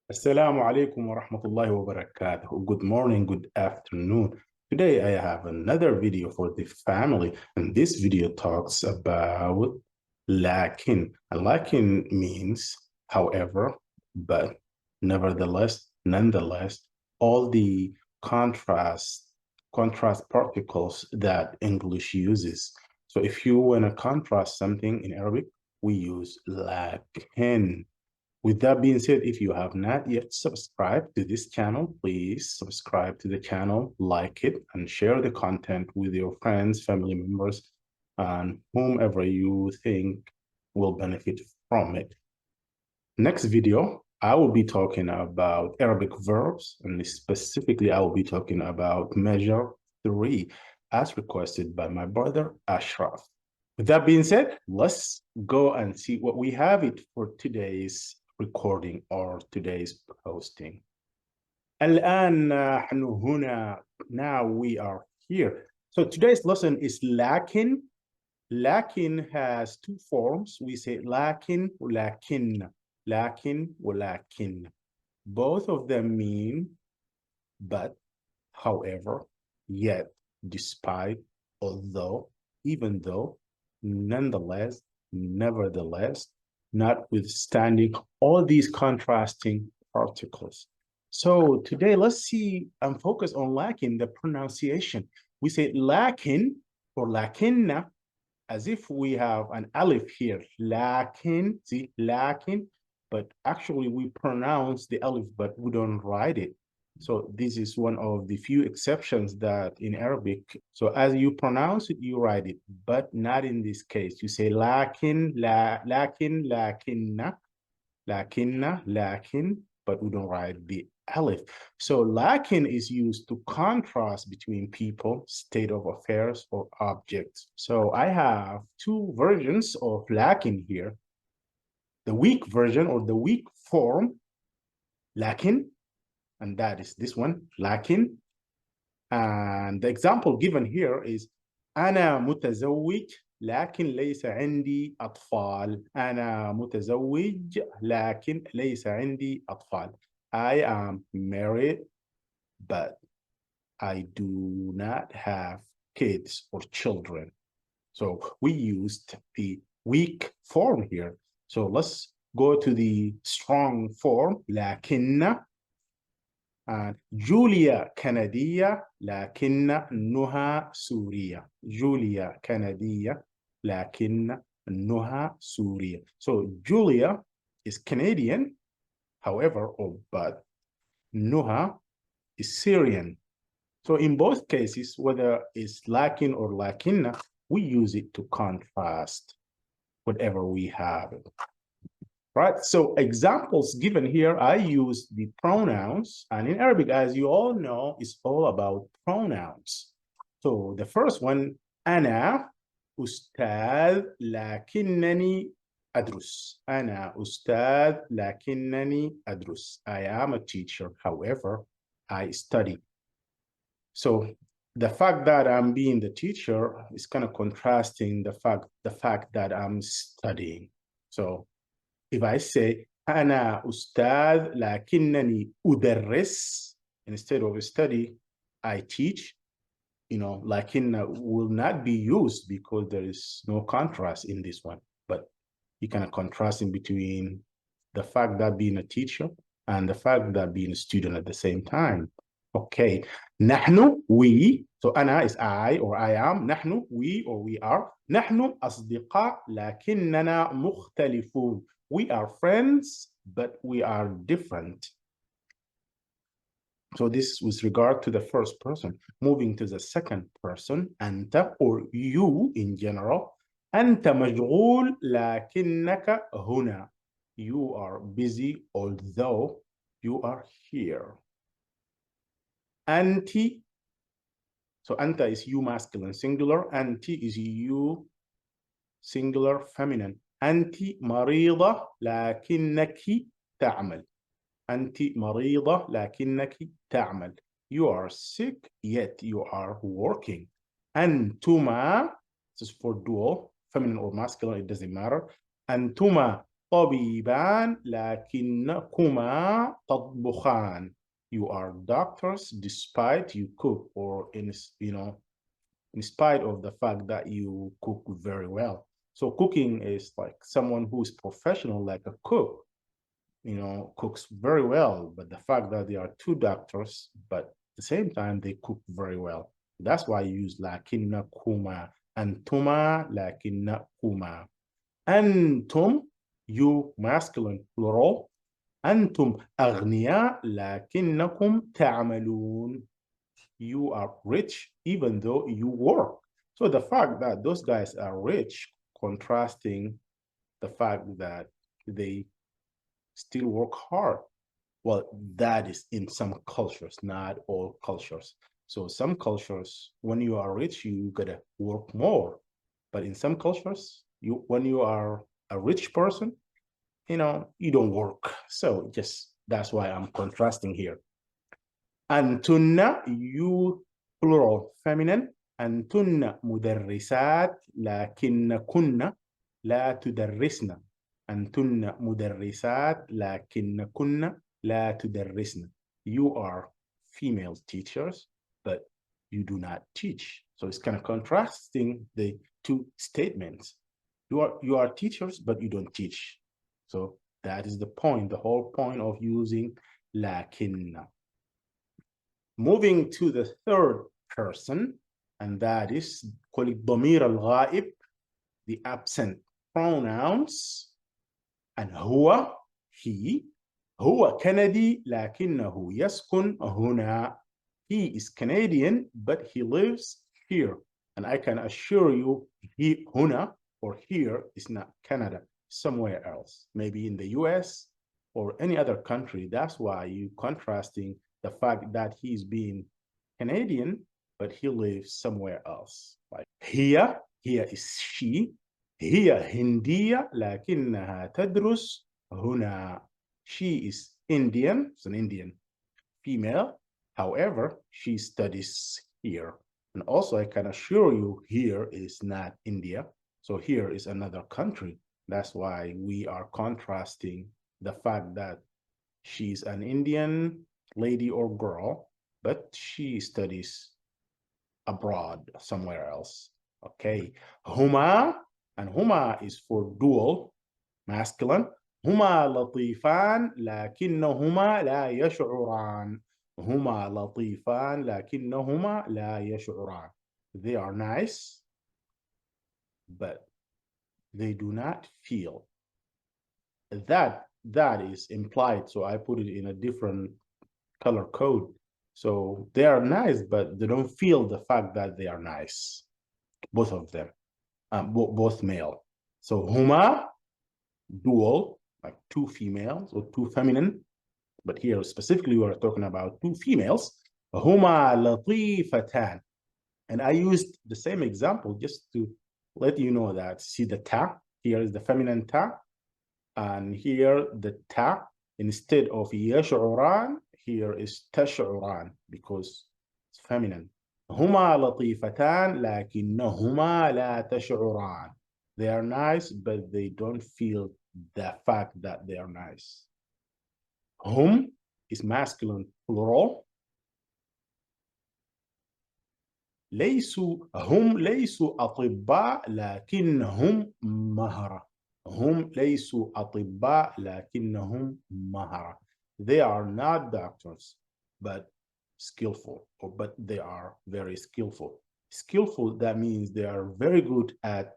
Assalamu alaikum wa rahmatullahi wa barakatuh. Good morning, good afternoon. Today I have another video for the family, and this video talks about lakin. And lakin means however, but, nevertheless, nonetheless, all the contrast particles that English uses. So if you want to contrast something in Arabic, we use lakin. With that being said, if you have not yet subscribed to this channel, please subscribe to the channel, like it, and share the content with your friends, family members, and whomever you think will benefit from it. Next video, I will be talking about Arabic verbs, and specifically, I will be talking about measure 3, as requested by my brother Ashraf. With that being said, let's go and see what we have it for today's recording or today's posting. الآن نحن هنا. Now we are here. So today's lesson is lakin. Lakin has two forms. We say lakin, lakin, lakin, lakin. Both of them mean but, however, yet, despite, although, even though, nonetheless, nevertheless, notwithstanding, all these contrasting particles. So today, let's see and focus on lakin, the pronunciation. We say lakin or lakinna as if we have an alif here, lakin, see, lakin, but actually we pronounce the alif, but we don't write it. So this is one of the few exceptions that in Arabic, so as you pronounce it, you write it, but not in this case. You say lakin, lakin, lakinna, lakinna, lakin, but we don't write the alif. So lakin is used to contrast between people, state of affairs, or objects. So I have two versions of lakin here. The weak version or the weak form, lakin, and that is this one, lakin. And the example given here is أنا متزوج لكن ليس عندي أطفال. أنا متزوج لكن ليس عندي أطفال. I am married, but I do not have kids or children. So we used the weak form here. So let's go to the strong form, لكن. جوليا كندية لكن نهى سورية. جوليا كندية لكن نهى سورية. So Julia is Canadian, however, but Nuha is Syrian. So in both cases, whether it's lakin or lakinna, we use it to contrast whatever we have. Right, so examples given here, I use the pronouns, and in Arabic, as you all know, it's all about pronouns. So the first one, أنا أستاذ لكنني أدرس. أنا أستاذ لكنني أدرس. I am a teacher, however, I study. So the fact that I'm being the teacher is kind of contrasting the fact that I'm studying. So if I say أنا أستاذ لكنني أدرس, instead of study, I teach, لكن will not be used because there is no contrast in this one. But you kind of contrast in between the fact that being a teacher and the fact that being a student at the same time. Okay, نحن, we, so أنا is I or I am, نحن, we or we are, نحن أصدقاء لكننا مختلفون. We are friends, but we are different. So this is with regard to the first person. Moving to the second person, أنت or you in general. أنت مشغول لكنك هنا. You are busy, although you are here. أنت, so أنت is you masculine singular, أنت is you singular feminine. أنت مريضة لكنك تعمل. أنت مريضة لكنك تعمل. You are sick, yet you are working. أنتما, this is for dual, feminine or masculine, it doesn't matter. أنتما طبيبان لكنكما تطبخان. You are doctors despite you cook, or in spite of the fact that you cook very well. So cooking is like someone who is professional, like a cook, cooks very well. But the fact that they are two doctors, but at the same time, they cook very well. That's why you use lakinnakuma, antuma lakinnakuma. Antum, you masculine plural. أنتم أغنياء لكنكم تعملون. You are rich even though you work. So the fact that those guys are rich, contrasting the fact that they still work hard. Well, that is in some cultures, not all cultures. So some cultures, when you are rich, you gotta work more. But in some cultures, when you are a rich person, you don't work. So just that's why I'm contrasting here. أنتن you plural feminine. أنتن مدرسات لكنكن لا تدرسن. أنتن مدرسات لكنكن لا تدرسن. You are female teachers, but you do not teach. So it's kind of contrasting the two statements. You are teachers, but you don't teach. So that is the point, the whole point of using لكن. Moving to the third person, and that is called الضمير الغائب, the absent pronouns. And هو, he, هو كندي لكنه يسكن هنا. He is Canadian, but he lives here. And I can assure you, هنا or here is not Canada, somewhere else, maybe in the US or any other country. That's why you contrasting the fact that he's being Canadian, but he lives somewhere else. Like here is she. هي هندية لكنها تدرس هنا. She is Indian, it's an Indian female. However, she studies here. And also, I can assure you, here is not India. So here is another country. That's why we are contrasting the fact that she's an Indian lady or girl, but she studies abroad, somewhere else. Okay. Huma, and huma is for dual, masculine. هما لطيفان لكنهما لا يشعران. هما لطيفان لكنهما لا يشعران. They are nice, but they do not feel. That is implied, so I put it in a different color code. So they are nice, but they don't feel the fact that they are nice. Both of them, both male. So huma, dual, like two females or two feminine, but here specifically we are talking about two females. هما لطيفتان. And I used the same example just to let you know that, see the ta, here is the feminine ta, and here the ta, instead of يشعران, here is تشعران because it's feminine. هما لطيفتان لكنهما لا تشعران. They are nice, but they don't feel the fact that they are nice. هم is masculine plural. هم ليسوا أطباء لكنهم مهرة. هم ليسوا أطباء لكنهم مهرة. They are not doctors, but skillful, but they are very skillful. Skillful, that means they are very good at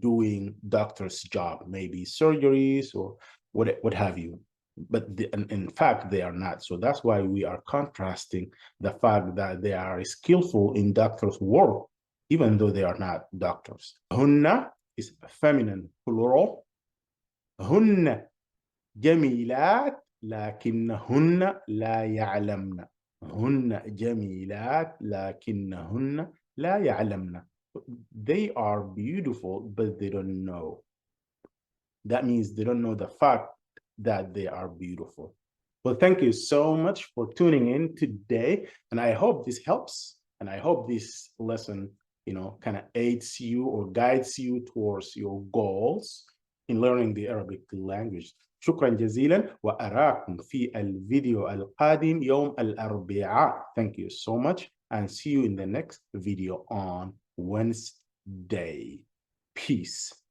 doing doctor's job, maybe surgeries or what have you. But in fact, they are not. So that's why we are contrasting the fact that they are skillful in doctor's work, even though they are not doctors. Hunna is feminine plural. Hunna جميلات لكنهن لا يعلمن. هن جميلات لكنهن لا يعلمن. They are beautiful, but they don't know. That means they don't know the fact that they are beautiful. Well, thank you so much for tuning in today. And I hope this helps. And I hope this lesson, kind of aids you or guides you towards your goals. in learning the Arabic language. شكرا جزيلا وأراكم في الفيديو القادم يوم الأربعاء. Thank you so much and see you in the next video on Wednesday. Peace.